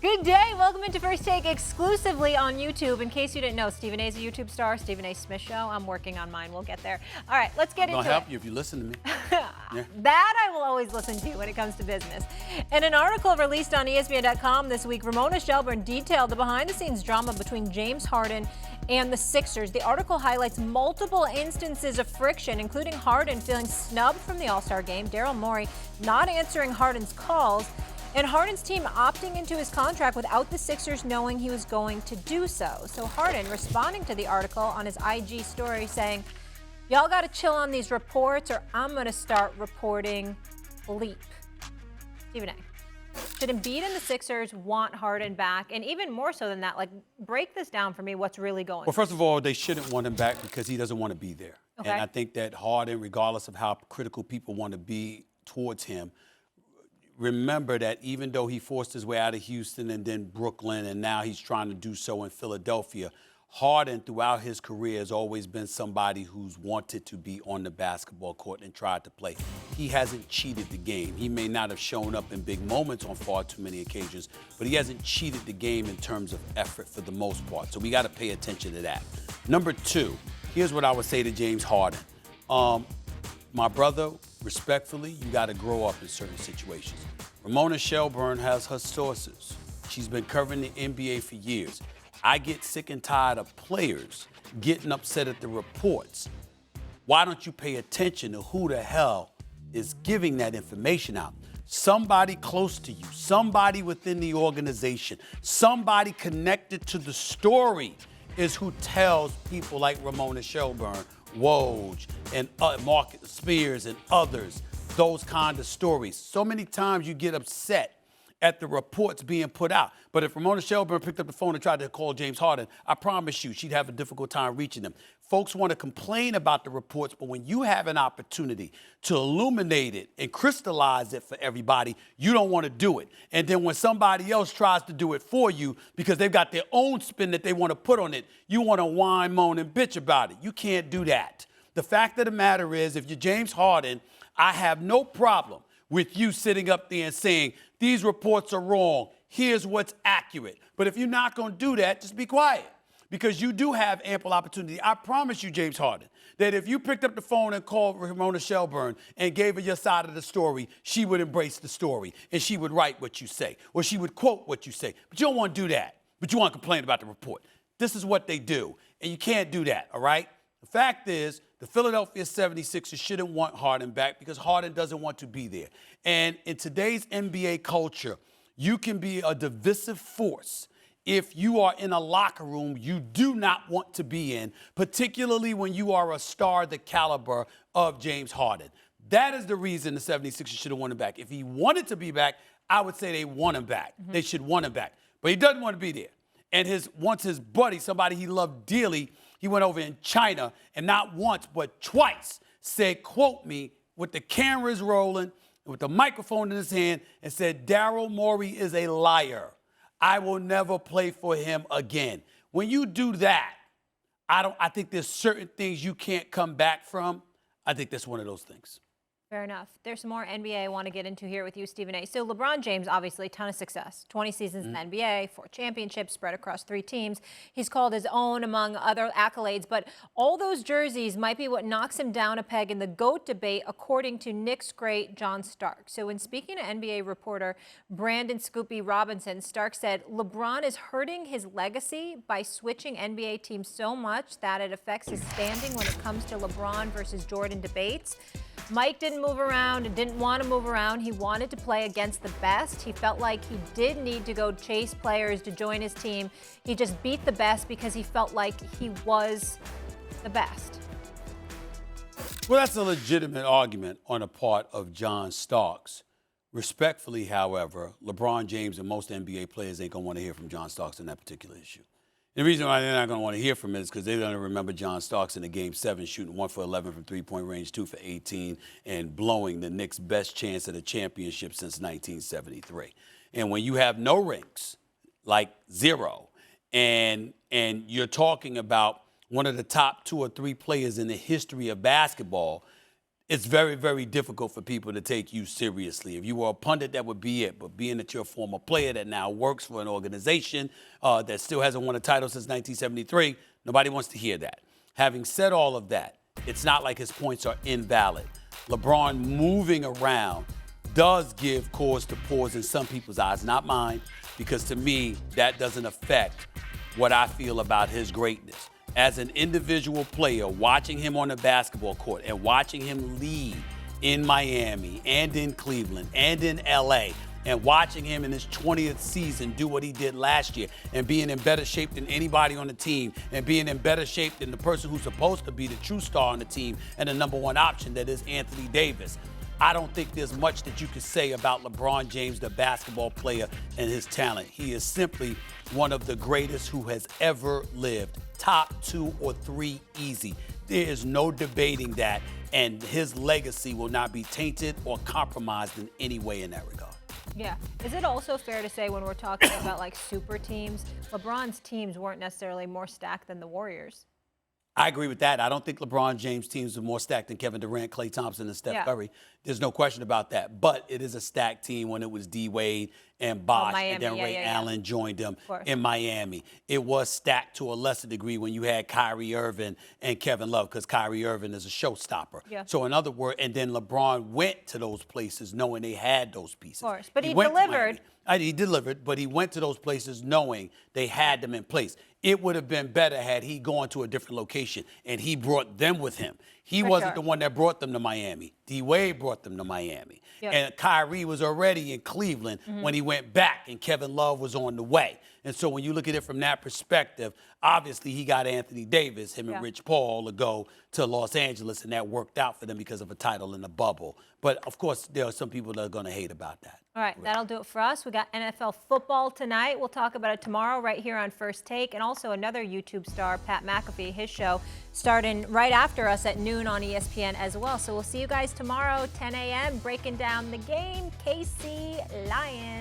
Good day. Welcome into First Take exclusively on YouTube. In case you didn't know, Stephen A is a YouTube star. Stephen A. Smith Show. I'm working on mine. We'll get there. All right, let's get into it. I'll help you if you listen to me. Yeah. That I will always listen to when it comes to business. In an article released on ESPN.com this week, Ramona Shelburne detailed the behind-the-scenes drama between James Harden and the Sixers. The article highlights multiple instances of friction, including Harden feeling snubbed from the All-Star game, Daryl Morey not answering Harden's calls, and Harden's team opting into his contract without the Sixers knowing he was going to do so. So Harden responding to the article on his IG story saying, "Y'all got to chill on these reports or I'm going to start reporting bleep." Stephen A. Should Embiid and the Sixers want Harden back? And even more so than that, like, break this down for me, what's really going on. Well, first of all, they shouldn't want him back because he doesn't want to be there. Okay. And I think that Harden, regardless of how critical people want to be towards him, remember that even though he forced his way out of Houston and then Brooklyn, and now he's trying to do so in Philadelphia, Harden throughout his career has always been somebody who's wanted to be on the basketball court and tried to play. He hasn't cheated the game. He may not have shown up in big moments on far too many occasions, but he hasn't cheated the game in terms of effort for the most part. So we got to pay attention to that. Number two, here's what I would say to James Harden. My brother, respectfully, you got to grow up in certain situations. Ramona Shelburne has her sources. She's been covering the NBA for years. I get sick and tired of players getting upset at the reports. Why don't you pay attention to who the hell is giving that information out? Somebody close to you, somebody within the organization, somebody connected to the story is who tells people like Ramona Shelburne, Woj, and Marcus Spears and others, those kind of stories. So many times you get upset at the reports being put out. But if Ramona Shelburne picked up the phone and tried to call James Harden, I promise you she'd have a difficult time reaching him. Folks want to complain about the reports, but when you have an opportunity to illuminate it and crystallize it for everybody, you don't want to do it. And then when somebody else tries to do it for you because they've got their own spin that they want to put on it, you want to whine, moan, and bitch about it. You can't do that. The fact of the matter is, if you're James Harden, I have no problem with you sitting up there and saying, these reports are wrong, here's what's accurate. But if you're not going to do that, just be quiet, because you do have ample opportunity. I promise you, James Harden, that if you picked up the phone and called Ramona Shelburne and gave her your side of the story, she would embrace the story, and she would write what you say, or she would quote what you say. But you don't want to do that, but you want to complain about the report. This is what they do, and you can't do that, all right? The fact is, the Philadelphia 76ers shouldn't want Harden back because Harden doesn't want to be there. And in today's NBA culture, you can be a divisive force if you are in a locker room you do not want to be in, particularly when you are a star the caliber of James Harden. That is the reason the 76ers should have won him back. If he wanted to be back, I would say they want him back. Mm-hmm. They should want him back. But he doesn't want to be there. And once his buddy, somebody he loved dearly, he went over in China and not once but twice said, quote me, with the cameras rolling, with the microphone in his hand, and said, Daryl Morey is a liar. I will never play for him again. When you do that, I think there's certain things you can't come back from. I think that's one of those things. Fair enough. There's some more NBA I want to get into here with you, Stephen A. So LeBron James, obviously, a ton of success. 20 seasons in the NBA, 4 championships spread across 3 teams. He's called his own among other accolades, but all those jerseys might be what knocks him down a peg in the GOAT debate, according to Knicks great John Stark. So when speaking to NBA reporter Brandon Scoopy Robinson, Stark said, LeBron is hurting his legacy by switching NBA teams so much that it affects his standing when it comes to LeBron versus Jordan debates. Mike didn't move around and didn't want to move around. He wanted to play against the best. He felt like he did need to go chase players to join his team. He just beat the best because he felt like he was the best. Well, that's a legitimate argument on the part of John Starks. Respectfully, however, LeBron James and most NBA players ain't going to want to hear from John Starks on that particular issue. And the reason why they're not going to want to hear from it is because they're going to remember John Starks in the Game 7 shooting 1 for 11 from three-point range, 2 for 18, and blowing the Knicks' best chance at a championship since 1973. And when you have no rings, like 0, and you're talking about one of the top 2 or 3 players in the history of basketball, it's very, very difficult for people to take you seriously. If you were a pundit, that would be it. But being that you're a former player that now works for an organization that still hasn't won a title since 1973, nobody wants to hear that. Having said all of that, it's not like his points are invalid. LeBron moving around does give cause to pause in some people's eyes, not mine, because to me, that doesn't affect what I feel about his greatness. As an individual player, watching him on the basketball court and watching him lead in Miami and in Cleveland and in LA, and watching him in his 20th season do what he did last year and being in better shape than anybody on the team and being in better shape than the person who's supposed to be the true star on the team and the number one option, that is Anthony Davis. I don't think there's much that you could say about LeBron James, the basketball player, and his talent. He is simply one of the greatest who has ever lived. Top 2 or 3 easy. There is no debating that, and his legacy will not be tainted or compromised in any way in that regard. Yeah. Is it also fair to say when we're talking about like super teams, LeBron's teams weren't necessarily more stacked than the Warriors? I agree with that. I don't think LeBron James' teams are more stacked than Kevin Durant, Klay Thompson, and Steph Curry. There's no question about that. But it is a stacked team when it was D. Wade and Bosh, and then Ray Allen joined them in Miami. It was stacked to a lesser degree when you had Kyrie Irving and Kevin Love, because Kyrie Irving is a showstopper. So in other words, and then LeBron went to those places knowing they had those pieces. Of course, but he delivered. He delivered, but he went to those places knowing they had them in place. It would have been better had he gone to a different location and he brought them with him. He wasn't the one that brought them to Miami. D-Wade brought them to Miami. And Kyrie was already in Cleveland when he went back, and Kevin Love was on the way. And so when you look at it from that perspective, obviously he got Anthony Davis, him and Rich Paul, to go to Los Angeles, and that worked out for them because of a title in the bubble. But, of course, there are some people that are going to hate about that. All right, that'll do it for us. We got NFL football tonight. We'll talk about it tomorrow right here on First Take, and also another YouTube star, Pat McAfee, his show starting right after us at noon on ESPN as well. So we'll see you guys tomorrow, 10 a.m., breaking down the game, KC Lions.